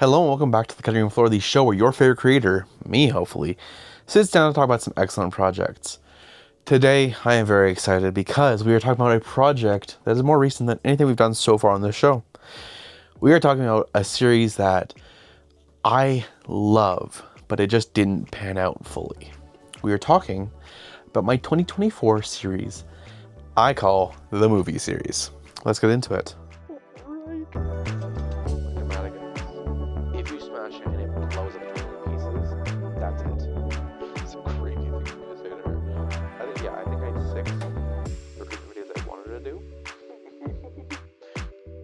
Hello and welcome back to the Cutting Room Floor, the show where your favorite creator, me hopefully, sits down to talk about some excellent projects. Today, I am very excited because we are talking about a project that is more recent than anything we've done so far on this show. We are talking about a series that I love, but it just didn't pan out fully. We are talking about my 2024 series I call the movie series. Let's get into it. If you smash it and it blows up into pieces, that's it. It's a crazy thing for me to say to her. I think I had 6 recruitment videos I wanted to do.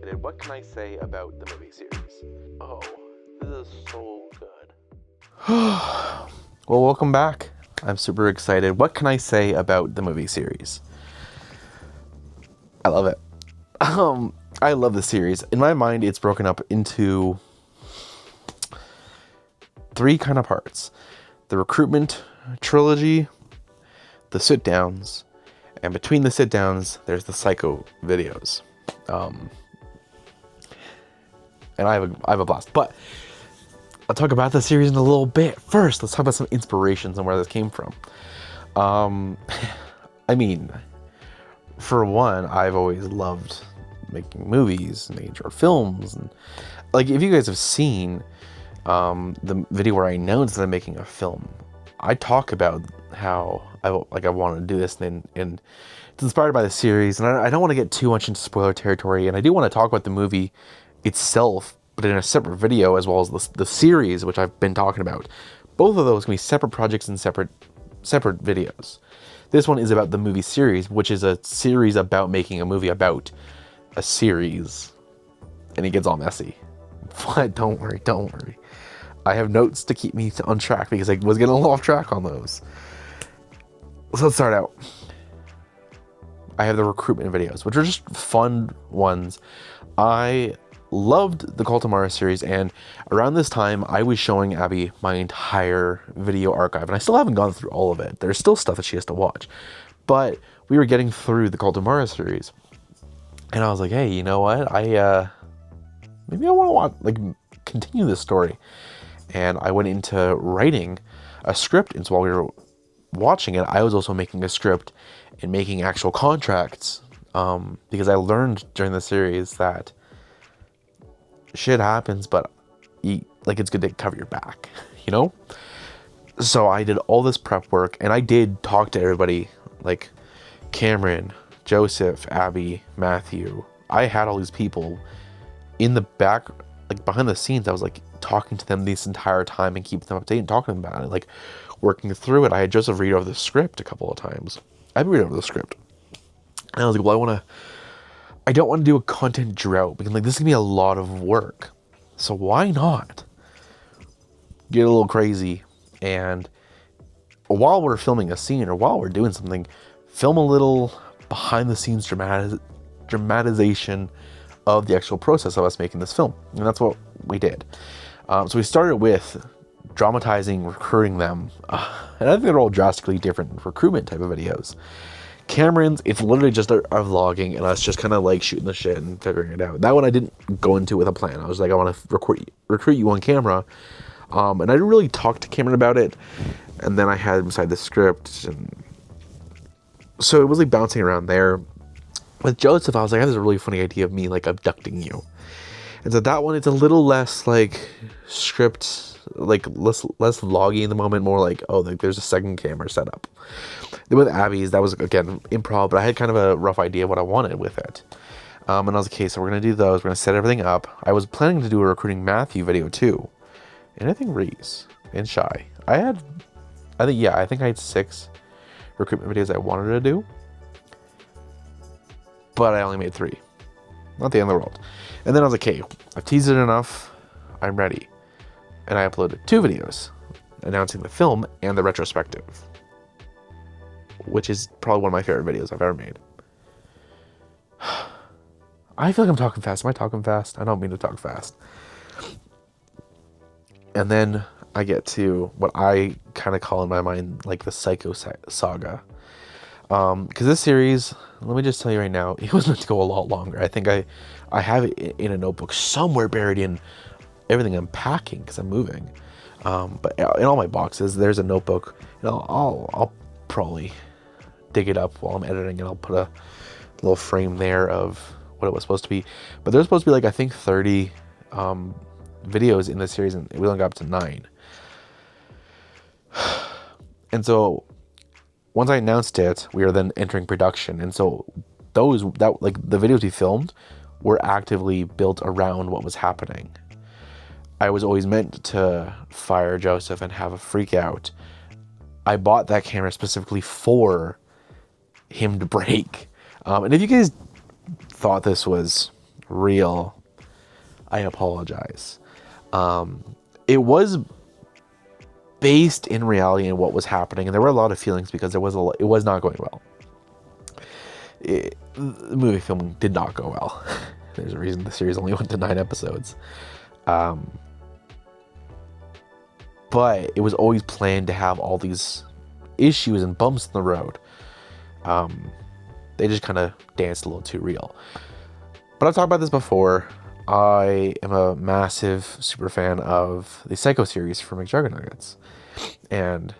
And then what can I say about the movie series? Oh, this is so good. Well, welcome back. I'm super excited. What can I say about the movie series? I love it. I love the series. In my mind, it's broken up into 3 kind of parts: the recruitment trilogy, the sit downs, and between the sit downs there's the psycho videos. And I have a blast. But I'll talk about the series in a little bit. First, let's talk about some inspirations and where this came from. I mean, for one, I've always loved making movies, making short films, and like if you guys have seen the video where I announced that I'm making a film, I talk about how I want to do this, and it's inspired by the series, and I don't want to get too much into spoiler territory, and I do want to talk about the movie itself, but in a separate video, as well as the series, which I've been talking about. Both of those can be separate projects and separate videos. This one is about the movie series, which is a series about making a movie about a series, and it gets all messy. But don't worry. I have notes to keep me on track because I was getting a little off track on those. So let's start out. I have the recruitment videos, which are just fun ones. I loved the Cult of Mara series, and around this time I was showing Abby my entire video archive, and I still haven't gone through all of it. There's still stuff that she has to watch, but we were getting through the Cult of Mara series, and I was like, hey, you know what, maybe I want to continue this story. And I went into writing a script, and so while we were watching it, I was also making a script and making actual contracts, because I learned during the series that shit happens, but it's good to cover your back, you know? So I did all this prep work, and I did talk to everybody, like Cameron, Joseph, Abby, Matthew. I had all these people in the back, behind the scenes. I was talking to them this entire time and keeping them updated and talking to them about it, working through it. I had Joseph read over the script a couple of times. I'd read over the script, and I was like, well, I don't want to do a content drought, because this is gonna be a lot of work. So why not get a little crazy, and while we're filming a scene or while we're doing something, film a little behind the scenes dramatization of the actual process of us making this film. And that's what we did. So we started with dramatizing, recruiting them. And I think they're all drastically different recruitment type of videos. Cameron's, it's literally just our vlogging and us just kind of shooting the shit and figuring it out. That one I didn't go into with a plan. I was like, I want to recruit you on camera. And I didn't really talk to Cameron about it. And then I had him beside the script. And so it was bouncing around there. With Joseph, I was like, I have this really funny idea of me abducting you. And so that one, it's a little less script, less vloggy in the moment, more there's a second camera set up. Then with Abby's, that was again improv, but I had kind of a rough idea what I wanted with it. And I was like, okay, so we're gonna do those. We're gonna set everything up. I was planning to do a recruiting Matthew video too, and I think Reese and Shy. I think I had 6 recruitment videos I wanted to do, but I only made 3. Not the end of the world. And then I was like, okay, I've teased it enough. I'm ready. And I uploaded 2 videos announcing the film and the retrospective, which is probably one of my favorite videos I've ever made. I feel like I'm talking fast. Am I talking fast? I don't mean to talk fast. And then I get to what I kind of call in my mind the Psycho Saga. Because this series, let me just tell you right now, it was meant to go a lot longer. I think I have it in a notebook somewhere buried in everything I'm packing because I'm moving. But in all my boxes, there's a notebook. I'll probably dig it up while I'm editing, and I'll put a little frame there of what it was supposed to be. But there's supposed to be like, I think 30 videos in this series, and we only got up to 9. And so once I announced it, we were then entering production. And so the videos we filmed were actively built around what was happening. I was always meant to fire Joseph and have a freak out. I bought that camera specifically for him to break. And if you guys thought this was real, I apologize. It was based in reality in what was happening, and there were a lot of feelings because it was not going well. The movie filming did not go well. There's a reason the series only went to 9 episodes. But it was always planned to have all these issues and bumps in the road. They just kind of danced a little too real. But I've talked about this before. I am a massive super fan of the Psycho series from McJuggernuggets. And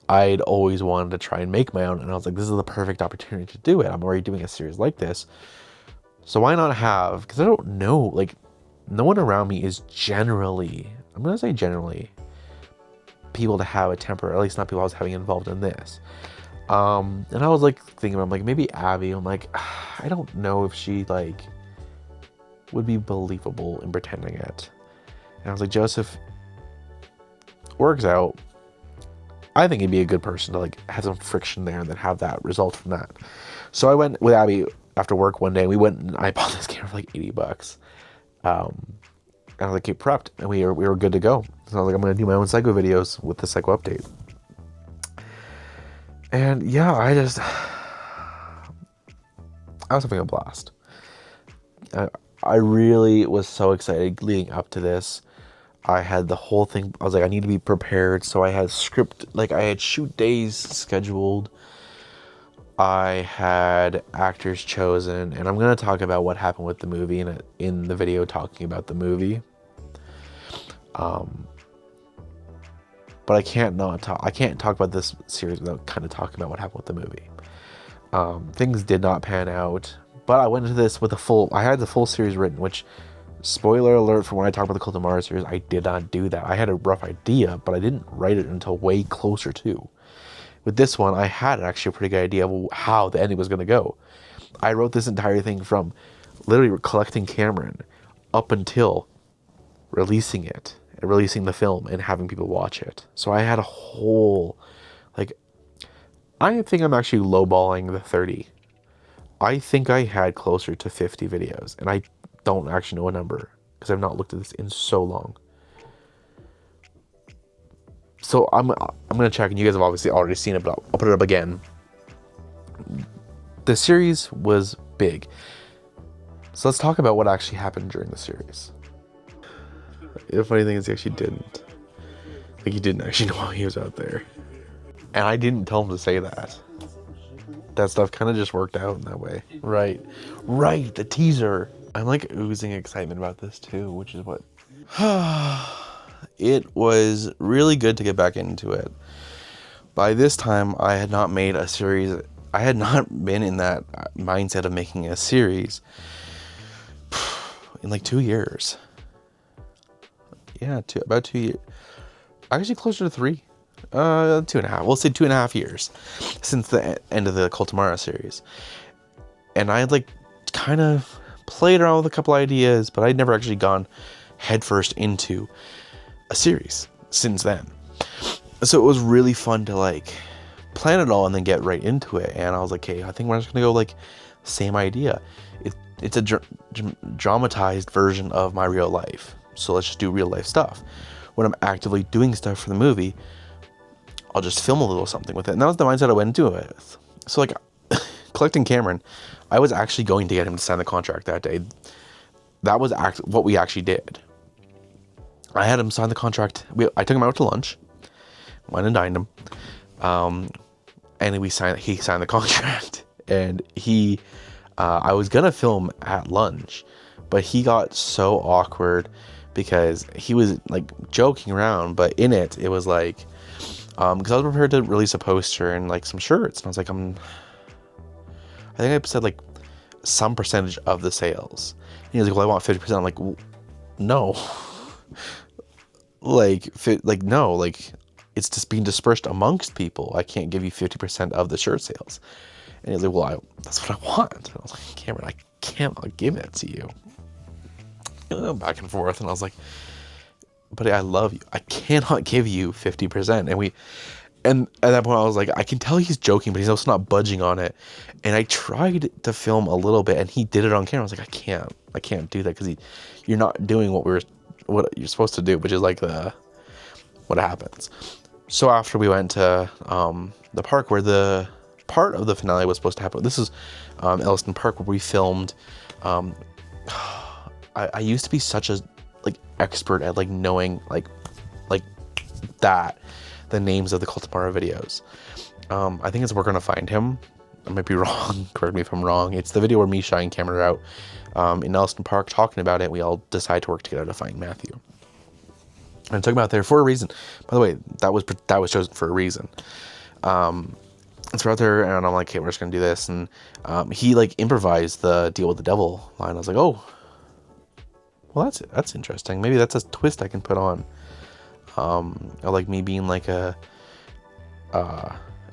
I'd always wanted to try and make my own. And I was like, this is the perfect opportunity to do it. I'm already doing a series like this. So why not have, because I don't know, like, no one around me is generally, I'm going to say generally, people to have a temper, or at least not people I was having involved in this. And I was like thinking, I'm like, maybe Abby. I'm like, I don't know if she like would be believable in pretending it. And I was like, Joseph works out. I think he'd be a good person to like have some friction there and then have that result from that. So I went with Abby after work one day, and we went and I bought this camera for like $80. And I was like, get prepped, and we were good to go. So I was like, I'm gonna do my own Psycho videos with the Psycho update. And yeah, I was having a blast. I really was so excited leading up to this. I had the whole thing. I was like, I need to be prepared. So I had I had shoot days scheduled. I had actors chosen, and I'm going to talk about what happened with the movie in the video talking about the movie. But I can't talk about this series without kind of talking about what happened with the movie. Things did not pan out, but I went into this with I had the full series written, which, spoiler alert for when I talk about the Cult of Mara series, I did not do that. I had a rough idea, but I didn't write it until way closer to. With this one, I had actually a pretty good idea of how the ending was going to go. I wrote this entire thing from literally collecting Cameron up until releasing it, and releasing the film and having people watch it. So I had a whole, I think I'm actually lowballing the 30. I think I had closer to 50 videos, and I don't actually know a number because I've not looked at this in so long. So I'm gonna check, and you guys have obviously already seen it, but I'll put it up again. The series was big. So let's talk about what actually happened during the series. The funny thing is he actually didn't. Like, he didn't actually know why he was out there. And I didn't tell him to say that. That stuff kind of just worked out in that way. Right, the teaser. I'm like oozing excitement about this too, which is what... It was really good to get back into it. By this time, I had not made a series. I had not been in that mindset of making a series in like 2 years. Yeah, about 2 years. Actually, closer to 3. 2.5. We'll say 2.5 years since the end of the Cult of Mara series. And I had like kind of played around with a couple ideas, but I'd never actually gone headfirst into a series since then. So it was really fun to like plan it all and then get right into it. And I was like, okay, I think we're just gonna go like same idea. It's a dramatized version of my real life. So let's just do real life stuff. When I'm actively doing stuff for the movie, I'll just film a little something with it. And that was the mindset I went into it with. So like collecting Cameron, I was actually going to get him to sign the contract that day. That was what we actually did. I had him sign the contract. I took him out to lunch, went and dined him, and he signed the contract. And I was gonna film at lunch, but he got so awkward because he was like joking around, but in it was like, because I was prepared to release a poster and like some shirts, and I was like, I think I said like some percentage of the sales. And he was like, well, I want 50%. I'm like, well, no, no, like it's just being dispersed amongst people. I can't give you 50% of the shirt sales. And he's like, well, that's what I want. And I was like, Cameron, I cannot give it to you. Back and forth. And I was like, but I love you. I cannot give you 50%. And at that point I was like, I can tell he's joking, but he's also not budging on it. And I tried to film a little bit, and he did it on camera. I was like, I can't do that, because you're not doing what you're supposed to do, which is like what happens. So after we went to the park where the part of the finale was supposed to happen. This is Elliston Park, where we filmed. I used to be such a like expert at like knowing like that the names of the Cult of Mara videos. I think it's We're Gonna Find Him. I might be wrong. Correct me if I'm wrong. It's the video where me, Shy, and Cameron are out in Elliston Park talking about it. We all decide to work together to find Matthew. And I took him out there for a reason. By the way, that was chosen for a reason. So we're out there, and I'm like, okay, we're just gonna do this. And he like improvised the Deal with the Devil line. I was like, oh, well, that's interesting. Maybe that's a twist I can put on. Or like me being like and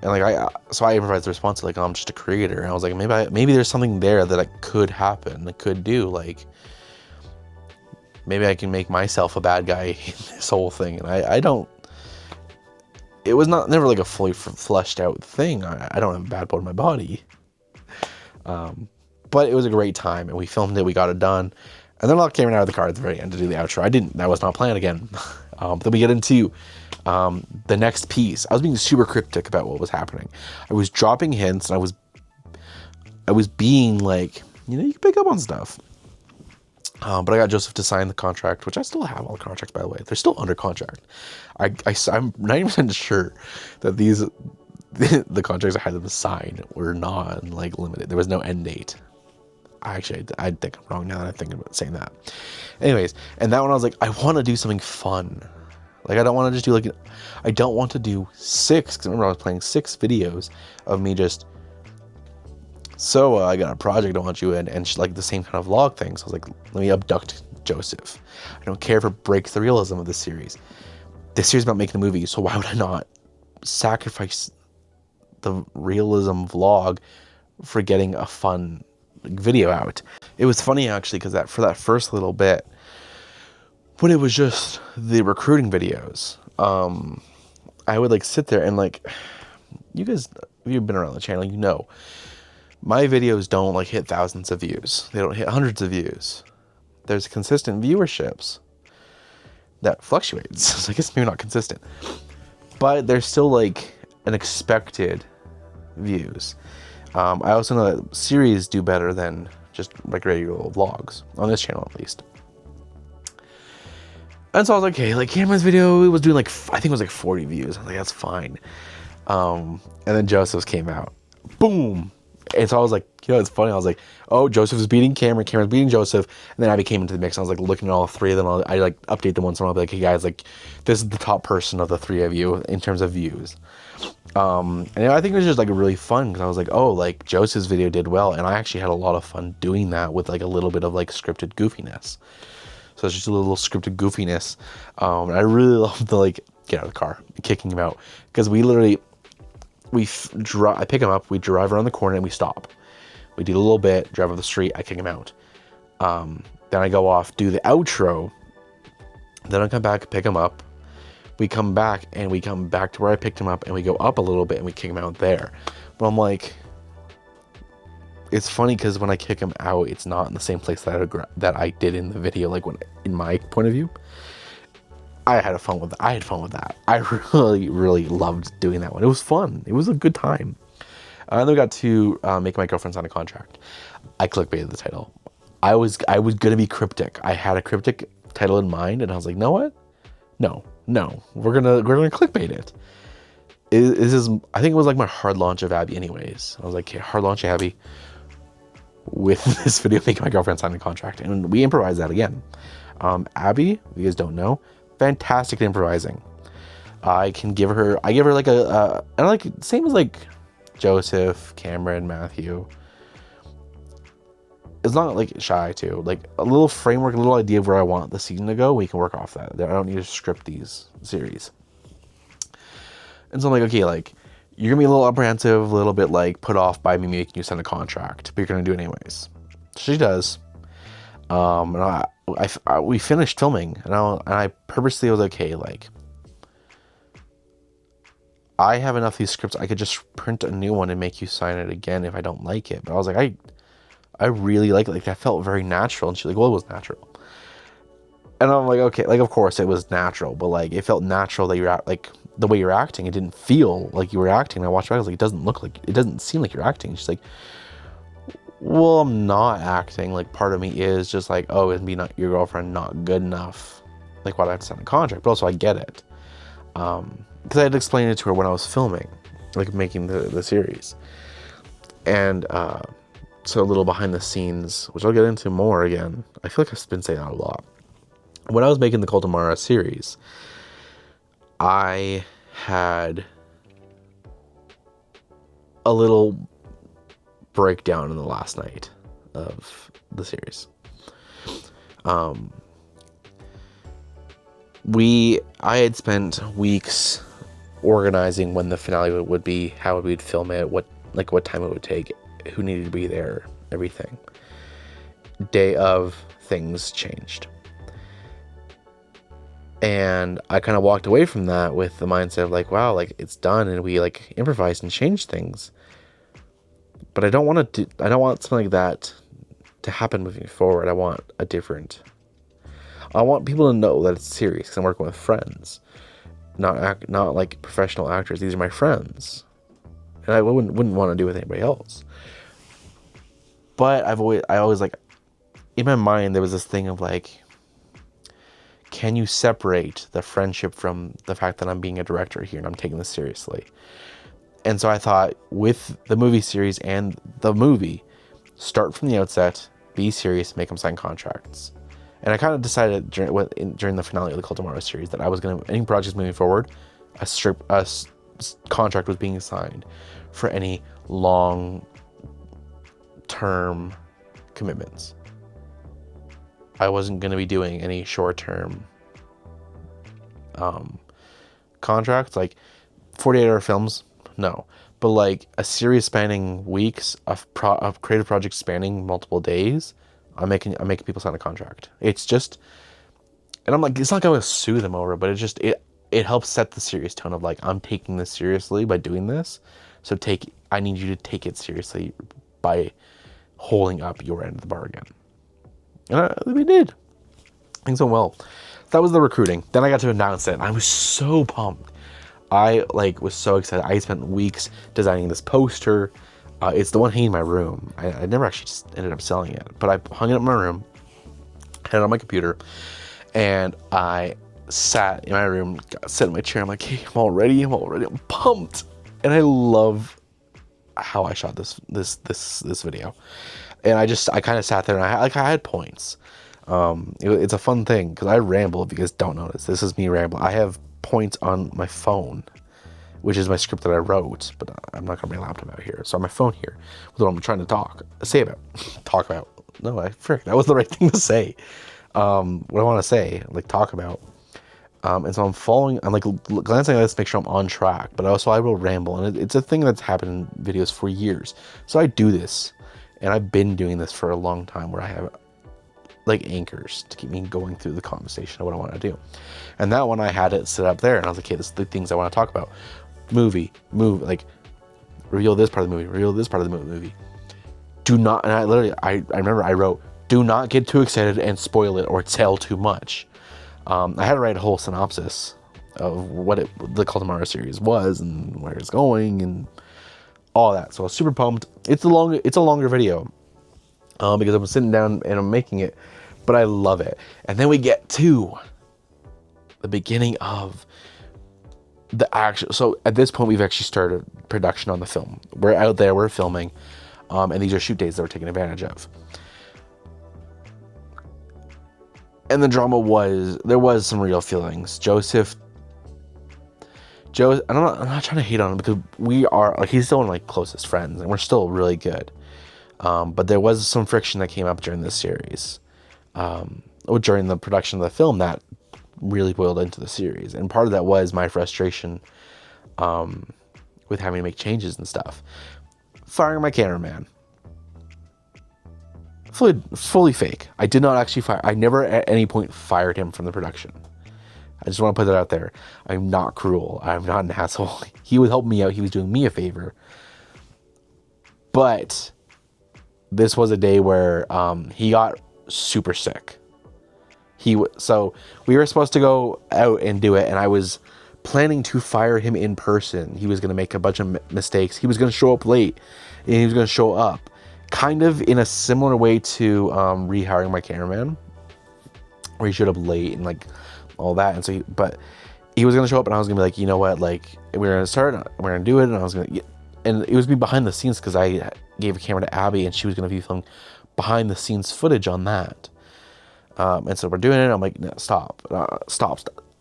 like so I improvised the response like, I'm just a creator. And I was like, maybe there's something there that could happen, that could do, like maybe I can make myself a bad guy in this whole thing. And I don't. It was never like a fully fleshed out thing. I don't have a bad bone in my body. But it was a great time, and we filmed it. We got it done, and then I came out of the car at the very end to do the outro. That was not planned again. Then we get into the next piece. I was being super cryptic about what was happening. I was dropping hints, and I was being like, you can pick up on stuff. But I got Joseph to sign the contract, which I still have all the contracts, by the way. They're still under contract. I'm 90% sure that the contracts I had them to sign were not like limited. There was no end date. I think I'm wrong now that I'm thinking about saying that. Anyways, and that one I was like, I want to do something fun. Like, I don't want to just do I don't want to do 6, because remember I was playing 6 videos of me just, so I got a project I want you in, and like the same kind of vlog thing. So I was like, let me abduct Joseph. I don't care if it breaks the realism of this series. This series is about making a movie, so why would I not sacrifice the realism vlog for getting a fun video out? It was funny actually, because for that first little bit, when it was just the recruiting videos, I would like sit there and like, you guys, if you've been around the channel, my videos don't like hit thousands of views. They don't hit hundreds of views. There's consistent viewerships that fluctuates. So I guess maybe not consistent, but there's still like an expected views. I also know that series do better than just like regular vlogs, on this channel at least. And so I was like, okay, like Cameron's video, it was doing like, I think it was like 40 views. I was like, that's fine. And then Joseph's came out. Boom. And so I was like, it's funny. I was like, oh, Joseph is beating Cameron. Cameron's beating Joseph. And then Abby came into the mix. And I was like looking at all 3 of them. I like update them once in a while. I'll be like, hey guys, like this is the top person of the 3 of you in terms of views. And I think it was just like really fun, because I was like, oh, like Joseph's video did well. And I actually had a lot of fun doing that with like a little bit of like scripted goofiness. So it's just a little scripted goofiness. And I really love the like, get out of the car, kicking him out. Because we literally, I pick him up, we drive around the corner, and we stop. We do a little bit, drive up the street, I kick him out. Then I go off, do the outro. Then I come back, pick him up. We come back, and we come back to where I picked him up, and we go up a little bit, and we kick him out there. But I'm like, it's funny because when I kick him out, it's not in the same place that I did in the video, like in my point of view. I had fun with that. I really, really loved doing that one. It was fun. It was a good time. And then we got to Make My Girlfriend Sign a Contract. I clickbaited the title. I was gonna be cryptic. I had a cryptic title in mind, and I was like, know what? No, we're gonna clickbait it. I think it was like my hard launch of Abby anyways. I was like, okay, hard launch Abby with this video, Make My Girlfriend Sign a Contract. And we improvised that again. Abby, if you guys don't know, fantastic at improvising. I give her like and like same as like Joseph, Cameron, Matthew. It's not like shy too, like a little framework, a little idea of where I want the season to go. We can work off that. I don't need to script these series. And so I'm like, okay, like you're gonna be a little apprehensive, a little bit like put off by me making you sign a contract, but you're gonna do it anyways. She does. And we finished filming, and I purposely was like, okay, like I have enough of these scripts. I could just print a new one and make you sign it again if I don't like it. But I was like, I really like it. Like that felt very natural. And she's like, well, it was natural. And I'm like, okay, like of course it was natural, but like it felt natural that you're like the way you're acting. It didn't feel like you were acting. And I watched it. I was like, it doesn't seem like you're acting. She's like, well, I'm not acting. Like part of me is just like, oh, is me not your girlfriend not good enough? Like why do I have to sign a contract? But also I get it. Because I had explained it to her when I was filming, like making the series. And so a little behind the scenes, which I'll get into more again. I feel like I've been saying that a lot. When I was making the Cult of Mara series, I had a little breakdown in the last night of the series. I had spent weeks organizing when the finale would be, how we'd film it, what time it would take, who needed to be there, everything. Day of, things changed. And I kind of walked away from that with the mindset of like, wow, like it's done, and we like improvised and changed things. But I don't want something like that to happen moving forward. I want people to know that it's serious because I'm working with friends, not like professional actors. These are my friends, and I wouldn't want to do it with anybody else. But I always like, in my mind there was this thing of like, can you separate the friendship from the fact that I'm being a director here and I'm taking this seriously? And so I thought, with the movie series and the movie, start from the outset, be serious, make them sign contracts. And I kind of decided during the finale of the Cult of Mara series that I was going to, any projects moving forward, a contract was being signed for any long-term commitments. I wasn't going to be doing any short-term contracts, like 48-hour films, no. But like a series spanning weeks, of creative project spanning multiple days, I'm making people sign a contract. It's just, and I'm like, it's not going to sue them over, but it helps set the serious tone of like, I'm taking this seriously by doing this. So I need you to take it seriously by holding up your end of the bargain. And we did. Things went well. That was the recruiting. Then I got to announce it, and I was so pumped. I was so excited. I spent weeks designing this poster. It's the one hanging in my room. I never actually just ended up selling it, but I hung it up in my room, had it on my computer, and I sat in my room, sat in my chair. I'm like, hey, I'm all ready. I'm pumped, and I love how I shot this video. And I kind of sat there, and I had points. It's a fun thing because I ramble. If you guys don't notice, this is me ramble. I have points on my phone, which is my script that I wrote, but I'm not gonna bring a laptop out here. So on my phone here, with what I'm trying to talk about. No, that was the right thing to say. What I want to say, like talk about. And so I'm like glancing at this to make sure I'm on track, but also I will ramble, and it's a thing that's happened in videos for years. So I do this, and I've been doing this for a long time, where I have like anchors to keep me going through the conversation of what I want to do. And that one I had it set up there, and I was like, okay, this is the things I want to talk about. Movie, like reveal this part of the movie, reveal this part of the movie. Do not, and I remember I wrote, do not get too excited and spoil it or tell too much. I had to write a whole synopsis of what the Cult of Mara series was and where it's going and all that. So I was super pumped. It's a longer video because I'm sitting down and I'm making it, but I love it. And then we get to the beginning of the action. So at this point, we've actually started production on the film. We're out there, we're filming, and these are shoot days that we're taking advantage of. And the drama was, there was some real feelings. I'm not trying to hate on him, because we are, like, he's still one of my closest friends, and we're still really good. But there was some friction that came up during this series, during the production of the film, that really boiled into the series. And part of that was my frustration with having to make changes and stuff. Firing my cameraman. Fully fake. I did not actually fire. I never at any point fired him from the production. I just want to put that out there. I'm not cruel. I'm not an asshole. He was helping me out. He was doing me a favor. But this was a day where he got super sick. So we were supposed to go out and do it, and I was planning to fire him in person. He was going to make a bunch of mistakes. He was going to show up late, and he was going to show up kind of in a similar way to rehiring my cameraman, where he showed up late and like all that. And so but he was going to show up, and I was going to be like, you know what, like, we're going to start, we're going to do it. And I was going to, and it was be behind the scenes, because I gave a camera to Abby, and she was going to be filming behind the scenes footage on that. And so we're doing it. I'm like, no, stop.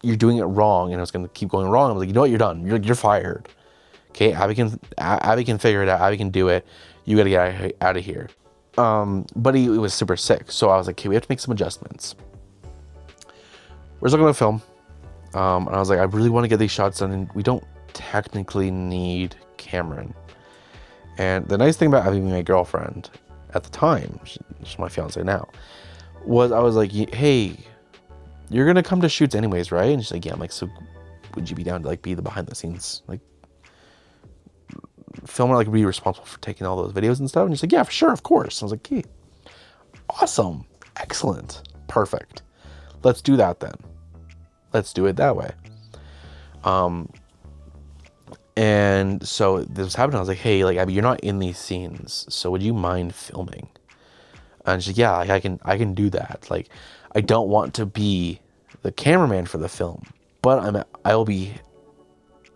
You're doing it wrong. And I was going to keep going wrong. I was like, you know what? You're done. You're fired. Okay. Abby can figure it out. Abby can do it. You got to get out of here. But he was super sick. So I was like, okay, we have to make some adjustments. We're still going to film. And I was like, I really want to get these shots done, and we don't technically need Cameron. And the nice thing about having my girlfriend at the time, she's my fiance now, was I was like, hey, you're gonna come to shoots anyways, right? And she's like, yeah. I'm like, so would you be down to like be the behind the scenes, like, filmer, like be responsible for taking all those videos and stuff? And she's like, yeah, for sure, of course. I was like, hey, awesome, excellent, perfect. Let's do that then. Let's do it that way. And so this was happening. I was like, hey, like, Abby, you're not in these scenes, so would you mind filming? And she's like, yeah, like, I can do that. Like, I don't want to be the cameraman for the film, but I'll be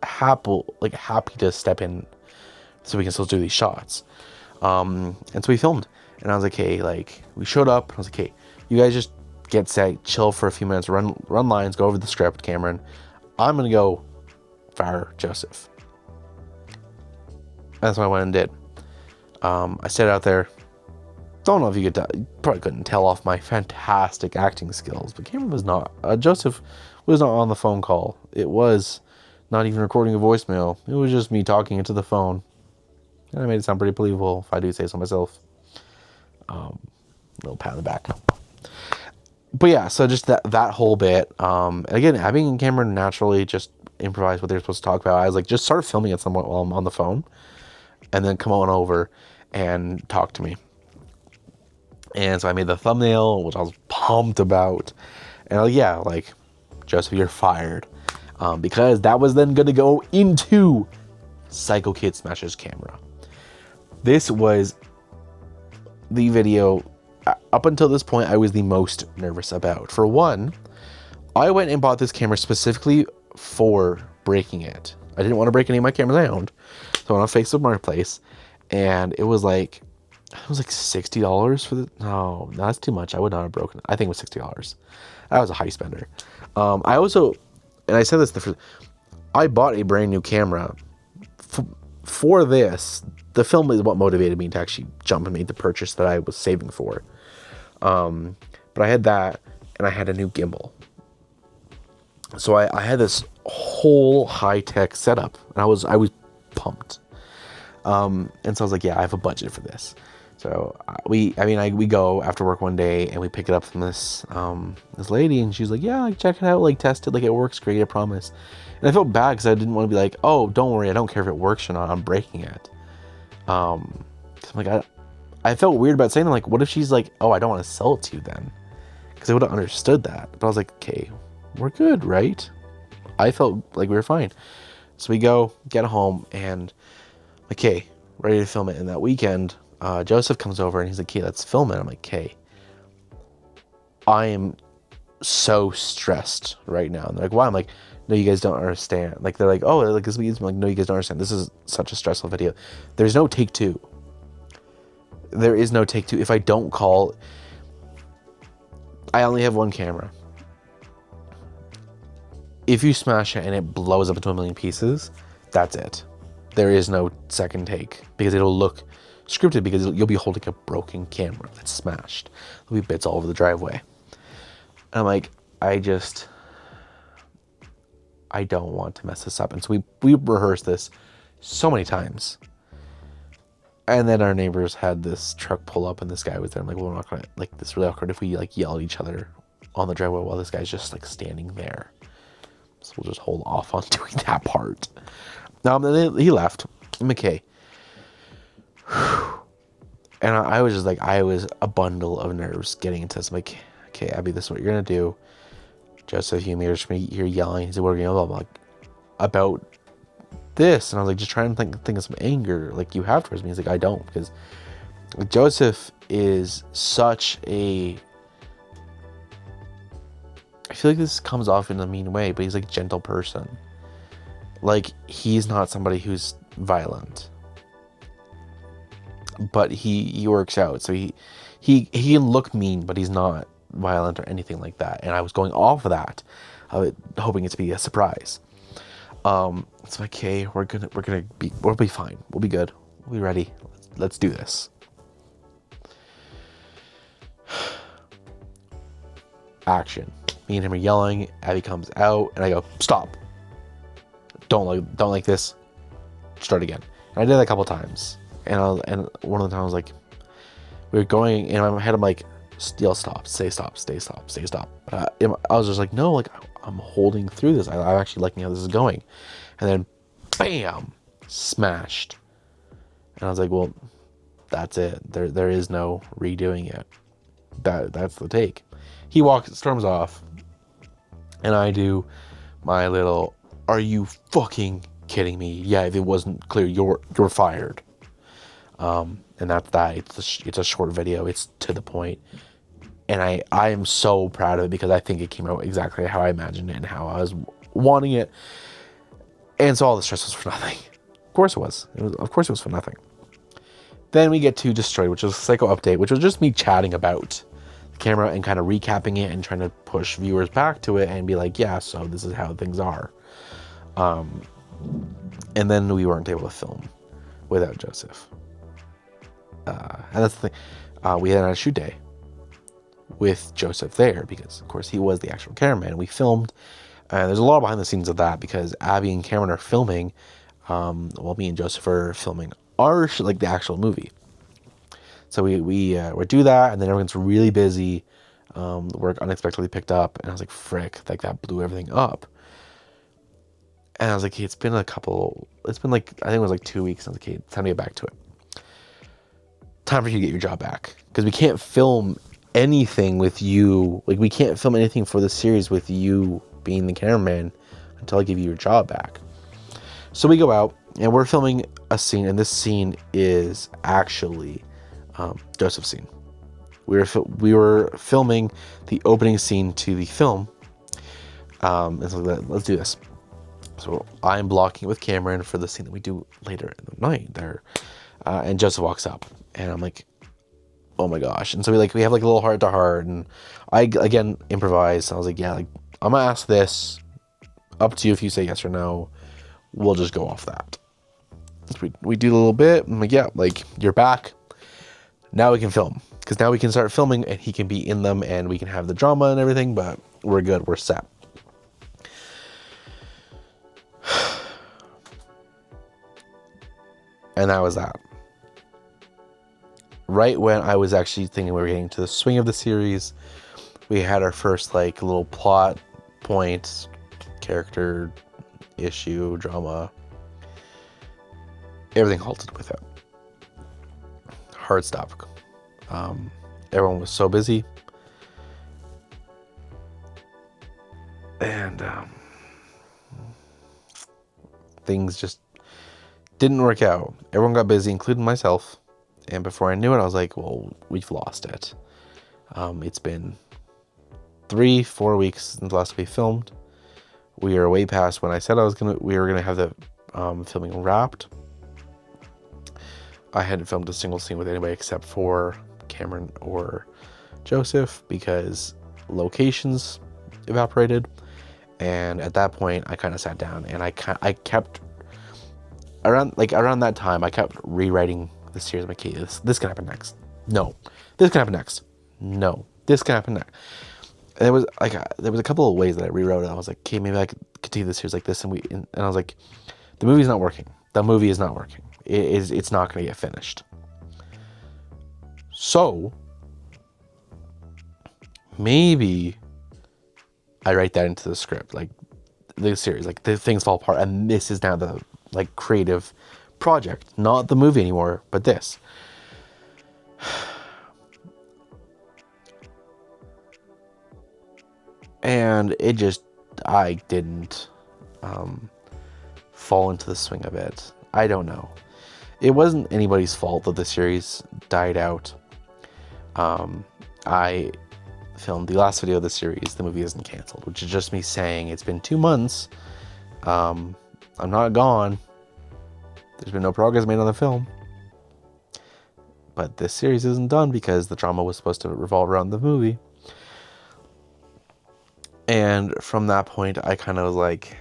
happy to step in so we can still do these shots. And so we filmed, and I was like, hey, like, we showed up. I was like, hey, you guys just get set, chill for a few minutes, run lines, go over the script, Cameron. I'm gonna go fire Joseph. And that's what I went and did. I sat out there. Don't know if you probably couldn't tell off my fantastic acting skills, but Cameron was not. Joseph was not on the phone call. It was not even recording a voicemail. It was just me talking into the phone, and I made it sound pretty believable, if I do say so myself. Little pat on the back. But yeah, so just that whole bit. And again, Abby and Cameron naturally just improvised what they were supposed to talk about. I was like, just start filming it somewhat while I'm on the phone, and then come on over and talk to me. And so I made the thumbnail, which I was pumped about. And like, yeah, like, Joseph, you're fired. Because that was then going to go into Psycho Kid Smashes Camera. This was the video, up until this point, I was the most nervous about. For one, I went and bought this camera specifically for breaking it. I didn't want to break any of my cameras I owned. So I went on Facebook Marketplace, and it was like $60 for the, no, that's too much. I would not have broken it. I think it was $60. I was a high spender. I also, and I said this, I bought a brand new camera for this. The film is what motivated me to actually jump and make the purchase that I was saving for. But I had that, and I had a new gimbal. So I had this whole high-tech setup, and I was pumped. And so I was like, yeah, I have a budget for this. So we go after work one day, and we pick it up from this lady, and she's like, yeah, like, check it out, like, test it, like, it works great, I promise. And I felt bad because I didn't want to be like, oh, don't worry, I don't care if it works or not, I'm breaking it. 'Cause I'm like, I felt weird about saying, like, what if she's like, oh, I don't want to sell it to you then? Because I would have understood that. But I was like, okay, we're good, right? I felt like we were fine. So we go, get home, and okay, ready to film it. And that weekend, Joseph comes over, and he's like, okay, let's film it. I'm like, okay, I am so stressed right now. And they're like, why? I'm like, no, you guys don't understand. Like, they're like, oh, like, this week's, I'm like, no, you guys don't understand. This is such a stressful video. There's no take two. There is no take two. If I don't call, I only have one camera. If you smash it and it blows up into a million pieces, that's it. There is no second take because it'll look scripted because you'll be holding a broken camera that's smashed. There'll be bits all over the driveway. And I'm like, I don't want to mess this up. And so we rehearsed this so many times. And then our neighbors had this truck pull up and this guy was there. I'm like, well, we're not gonna, like, this is really awkward if we like yell at each other on the driveway while this guy's just like standing there. So we'll just hold off on doing that part. Then he left. I'm like, okay. And I was just like, I was a bundle of nerves getting into this. I'm like, okay, Abby, this is what you're gonna do. Joseph, you're yelling. He said, what are we gonna do? I'm like, about this. And I was like, just trying to think of some anger like you have towards me. He's like, I don't, because Joseph is such a, I feel like this comes off in a mean way, but he's like a gentle person. Like, he's not somebody who's violent, but he works out. So he can look mean, but he's not violent or anything like that. And I was going off of that, hoping it to be a surprise. It's like, okay, we'll be fine. We'll be good. We'll be ready. Let's do this. Action. Me and him are yelling. Abby comes out, and I go, stop. Don't like this. Start again. And I did that a couple times. And one of the times I was like, we were going, and in my head I'm like, still stop, stay stop. I was just like, no, like, I'm holding through this. I'm actually liking how this is going. And then, bam, smashed. And I was like, well, that's it. There is no redoing it. That's the take. He storms off, and I do my little, are you fucking kidding me? Yeah, if it wasn't clear, you're fired. And that's that. It's a short video. It's to the point. And I am so proud of it because I think it came out exactly how I imagined it and how I was wanting it. And so all the stress was for nothing. Of course it was. Of course it was for nothing. Then we get to Destroyed, which is a Psycho update, which was just me chatting about the camera and kind of recapping it and trying to push viewers back to it and be like, yeah, so this is how things are. And then we weren't able to film without Joseph. And that's the thing. We had a shoot day with Joseph there because, of course, he was the actual cameraman. We filmed, and there's a lot behind the scenes of that because Abby and Cameron are filming, while me and Joseph are filming our like the actual movie. So we do that, and then everyone's really busy. Work unexpectedly picked up, and I was like, frick, like that blew everything up. And I was like, hey, it's been like, I think it was like 2 weeks. I was like, hey, it's time to get back to it. Time for you to get your job back. Because we can't film anything with you. Like, we can't film anything for the series with you being the cameraman until I give you your job back. So we go out, and we're filming a scene, and this scene is actually Joseph's scene. We were filming the opening scene to the film. And so let's do this. So I'm blocking with Cameron for the scene that we do later in the night there. And Joseph walks up, and I'm like, oh my gosh. And so we have like a little heart to heart, and I again improvised. I was like, yeah, like, I'm gonna ask this, up to you if you say yes or no. We'll just go off that. So we do a little bit. I'm like, yeah, like, you're back. Now we can film, because now we can start filming, and he can be in them, and we can have the drama and everything. But we're good. We're set. And that was that. Right when I was actually thinking we were getting to the swing of the series, we had our first like little plot point, character issue, drama. Everything halted with it. Hard stop. Everyone was so busy. And things just didn't work out. Everyone got busy, including myself. And before I knew it, I was like, well, we've lost it. It's been 3-4 weeks since last we filmed. We are way past when I said we were gonna have the filming wrapped. I hadn't filmed a single scene with anybody except for Cameron or Joseph because locations evaporated, and at that point I kind of sat down and I kept around that time I kept rewriting the series. I'm like, okay, this can happen next. No, this can happen next. No, this can happen next. And there was a couple of ways that I rewrote it. I was like, okay, maybe I could continue the series like this, and I was like, the movie's not working. The movie is not working. It's not going to get finished. So maybe I write that into the script, like the series, like the things fall apart, and this is now the like creative project, not the movie anymore, but this. And I didn't fall into the swing of it. I don't know. It wasn't anybody's fault that the series died out. I filmed the last video of the series. The movie isn't canceled, which is just me saying it's been 2 months. I'm not gone. There's been no progress made on the film. But this series isn't done because the drama was supposed to revolve around the movie. And from that point, I kind of was like,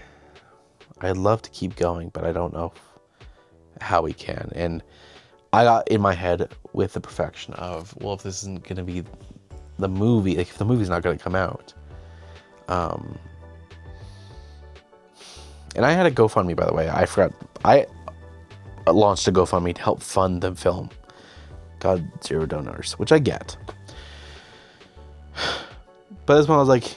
I'd love to keep going, but I don't know how we can. And I got in my head with the perfection of, well, if this isn't going to be the movie, like if the movie's not going to come out. And I had a GoFundMe, by the way. I forgot. I launched a GoFundMe to help fund the film. Got 0 donors, which I get. But this one I was like,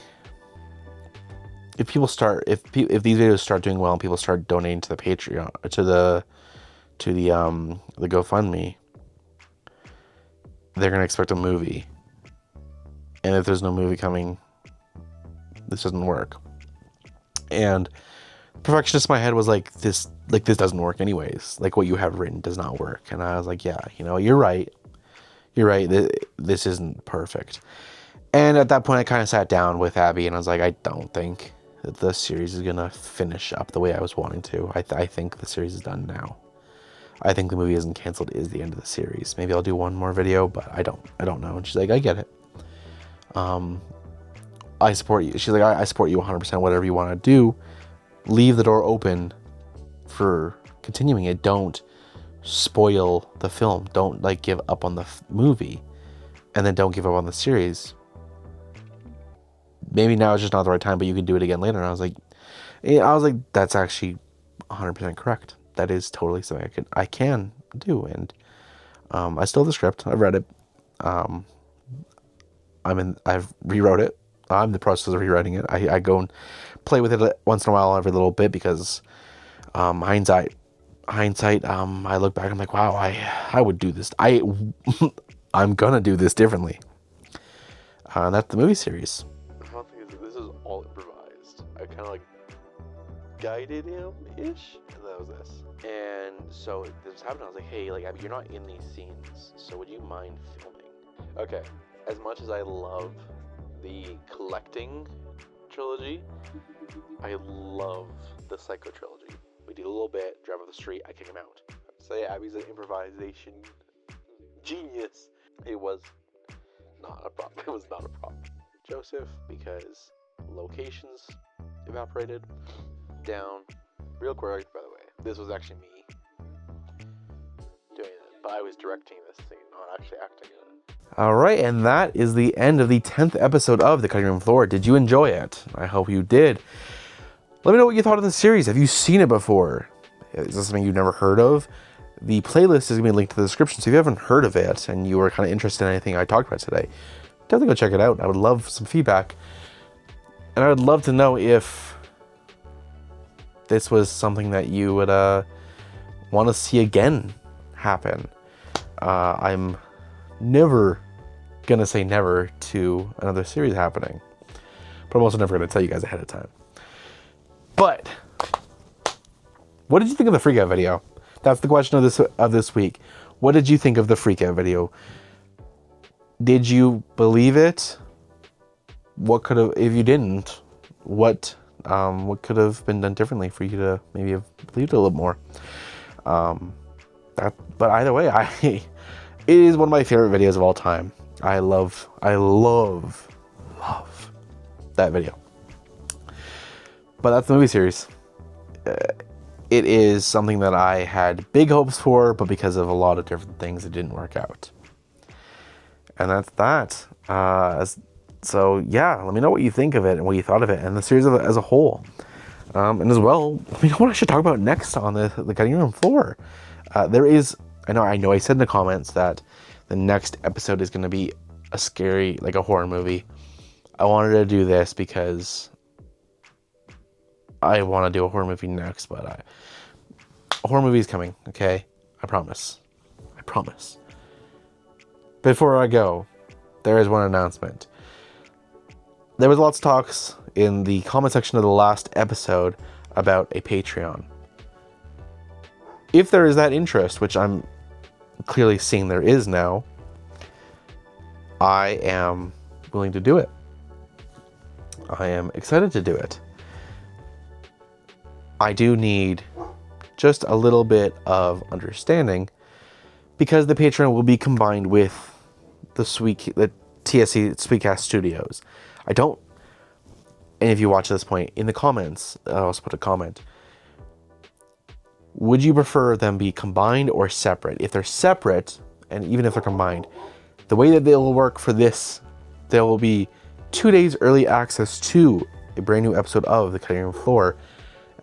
if these videos start doing well and people start donating to the Patreon, to the GoFundMe, they're gonna expect a movie. And if there's no movie coming, this doesn't work. And perfectionist in my head was like, this doesn't work anyways. Like what you have written does not work. And I was like, yeah, you're right. You're right. This isn't perfect. And at that point, I kind of sat down with Abby and I was like, I don't think that the series is gonna finish up the way I was wanting to. I think the series is done now. I think the movie isn't canceled is the end of the series. Maybe I'll do one more video, but I don't know. And she's like, I get it. I support you. She's like, I support you 100%. Whatever you want to do, leave the door open for continuing it. Don't spoil the film. Don't like give up on the movie, and then don't give up on the series. Maybe now is just not the right time, but you can do it again later. And I was like, that's actually 100% correct. That is totally something I can do. And I still have the script. I've read it. I've rewrote it. I'm in the process of rewriting it. I go and play with it once in a while, every little bit, because hindsight. I look back, I'm like, wow, I would do this. I'm gonna do this differently. And that's the movie series. The fun thing is, this is all improvised. I kind of like guided him-ish, and that was this. And so this happened. I was like, hey, like, Abby, you're not in these scenes, so would you mind filming? Okay, as much as I love the Collecting trilogy, I love the Psycho trilogy. We did a little bit, drive off the street, I kick him out. Say Abby's an improvisation genius. It was not a problem. It was not a problem. Joseph, because locations evaporated down. Real quick, by the way, this was actually me doing it, but I was directing this scene, not actually acting in it. All right, and that is the end of the 10th episode of The Cutting Room Floor. Did you enjoy it? I hope you did. Let me know what you thought of the series. Have you seen it before? Is this something you've never heard of? The playlist is going to be linked to the description, so if you haven't heard of it and you are kind of interested in anything I talked about today, definitely go check it out. I would love some feedback. And I would love to know if this was something that you would want to see again happen. I'm never going to say never to another series happening, but I'm also never going to tell you guys ahead of time. But what did you think of the freak out video? That's the question of this week. What did you think of the freak out video? Did you believe it? What could have, if you didn't, what could have been done differently for you to maybe have believed it a little more? But either way, it is one of my favorite videos of all time. I love that video. But that's the movie series. It is something that I had big hopes for, but because of a lot of different things, it didn't work out. And that's that. So yeah, let me know what you think of it and what you thought of it and the series as a whole. And as well, let me know what I should talk about next on the cutting room floor. There is, I know I said in the comments that the next episode is going to be a scary, like a horror movie. I wanted to do this because I want to do a horror movie next, but a horror movie is coming, okay? I promise. Before I go, there is one announcement. There was lots of talks in the comment section of the last episode about a Patreon. If there is that interest, which I'm clearly seeing there is now, I am willing to do it. I am excited to do it. I do need just a little bit of understanding because the Patreon will be combined with the TSC Sweetcast Studios. And if you watch at this point, in the comments, I'll also put a comment. Would you prefer them be combined or separate? If they're separate, and even if they're combined, the way that they will work for this, there will be 2 days early access to a brand new episode of The Cutting Room Floor,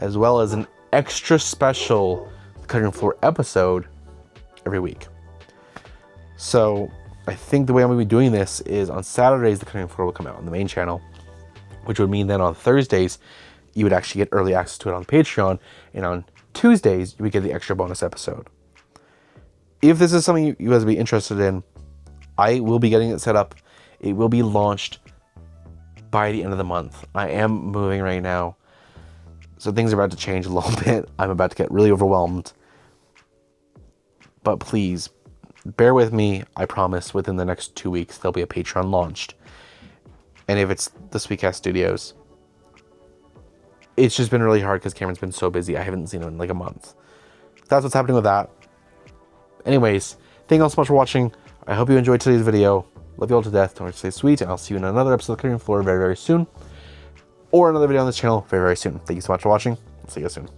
as well as an extra special Cutting Room Floor episode every week. So I think the way I'm going to be doing this is on Saturdays, The Cutting Room Floor will come out on the main channel, which would mean then on Thursdays, you would actually get early access to it on Patreon, and on Tuesdays, you would get the extra bonus episode. If this is something you guys would be interested in, I will be getting it set up. It will be launched by the end of the month. I am moving right now, so things are about to change a little bit. I'm about to get really overwhelmed. But please, bear with me. I promise within the next 2 weeks, there'll be a Patreon launched. And if it's the Sweetcast Studios, it's just been really hard because Cameron's been so busy. I haven't seen him in like a month. That's what's happening with that. Anyways, thank you all so much for watching. I hope you enjoyed today's video. Love you all to death. Don't forget to stay sweet, and I'll see you in another episode of Cutting Room Floor very, very soon. Or another video on this channel very, very soon. Thank you so much for watching. I'll see you soon.